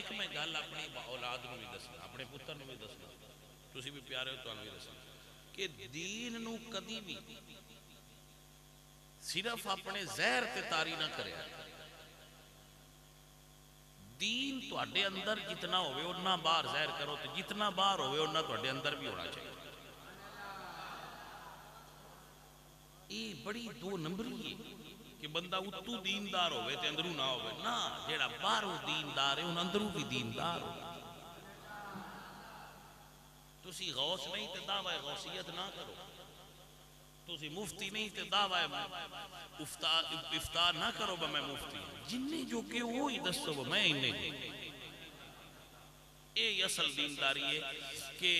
ایک میں گل اپنی اولاد نو بھی دسنا اپنے پتر نو بھی دسنا تسی بھی پیارے ہو تانوں بھی دسنا کہ دین نو کدی بھی صرف اپنے زہر تے تاری نہ کرے دین تواڈے اندر جتنا ہوئے اتنا باہر ظاہر کرو تو جتنا باہر ہوئے اتنا تواڈے اندر بھی ہونا چاہیے یہ بڑی دو نمبری ہے کہ بندہ اتو دیندار ہوئے تے اندروں نہ ہوئے نا جیڑا باہروں دیندار ہے ان اندروں بھی دیندار ہو تسی غوث نہیں تے دعوی غوثیت نہ کرو تسی مفتی نہیں تے دعوی افتار نہ کرو با میں مفتی جنہیں جو کہ وہی دسو با میں انہیں یہ اصل دینداری ہے کہ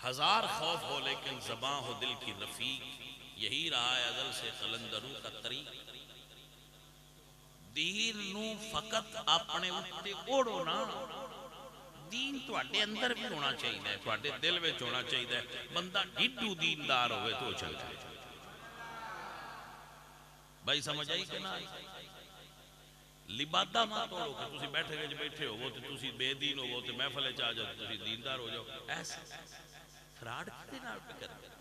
ہزار خوف ہو لیکن زباں ہو دل کی رفیق یہی رہا ہے ازل سے قلندروں کا طریق دین نو فقط اپنے اتے اوڑو نا دین تو اٹھے اندر بھی ہونا چاہیے تو اٹھے دل میں ہونا چاہیے بندہ ڈھڈو دیندار ہوئے تو چل جائے بھائی سمجھ آئی کہ نہ آئی لبادہ ماں توڑو کہ تسی بیٹھے گئے بیٹھے ہو وہ تو تسی بے دین ہو وہ تو محفلے چاہ جاؤ تسی دیندار ہو جاؤ ایسا فراڈ کتے نال پہ کرتے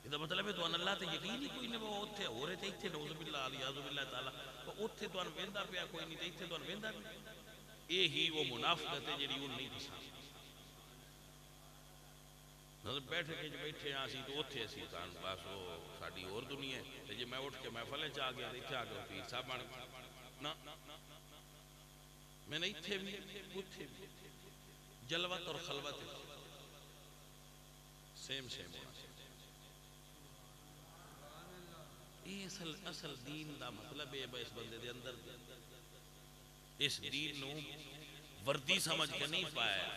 یہ تو مطلب ہے تو اللہ تے یقین ہی کوئی نہیں وہ اتھے ہو رہے تھے اتھے نعوذ باللہ علیہ باللہ تعالیٰ وہ اتھے تو انویندہ پیا کوئی نہیں تھے اتھے تو انویندہ نہیں یہ ہی وہ منافقت ہے جڑی ان نہیں پسند بیٹھے کے جو بیٹھے ہیں آسی تو اتھے اسی کان بس وہ ساڑی اور دنیا ہے جی میں اٹھ کے محفلیں چاہ گیا اتھے آگے پیر صاحب بن نا میں نے اتھے بھی اتھے بھی جلوت اور خلوت سیم ہونا چاہیے یہ اصل دین دا مطلب ہے اس بندے دے اندر اس دین نو وردی سمجھ کے نہیں پایا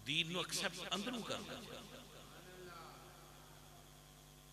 دین نو ایکسپٹ اندروں کرنا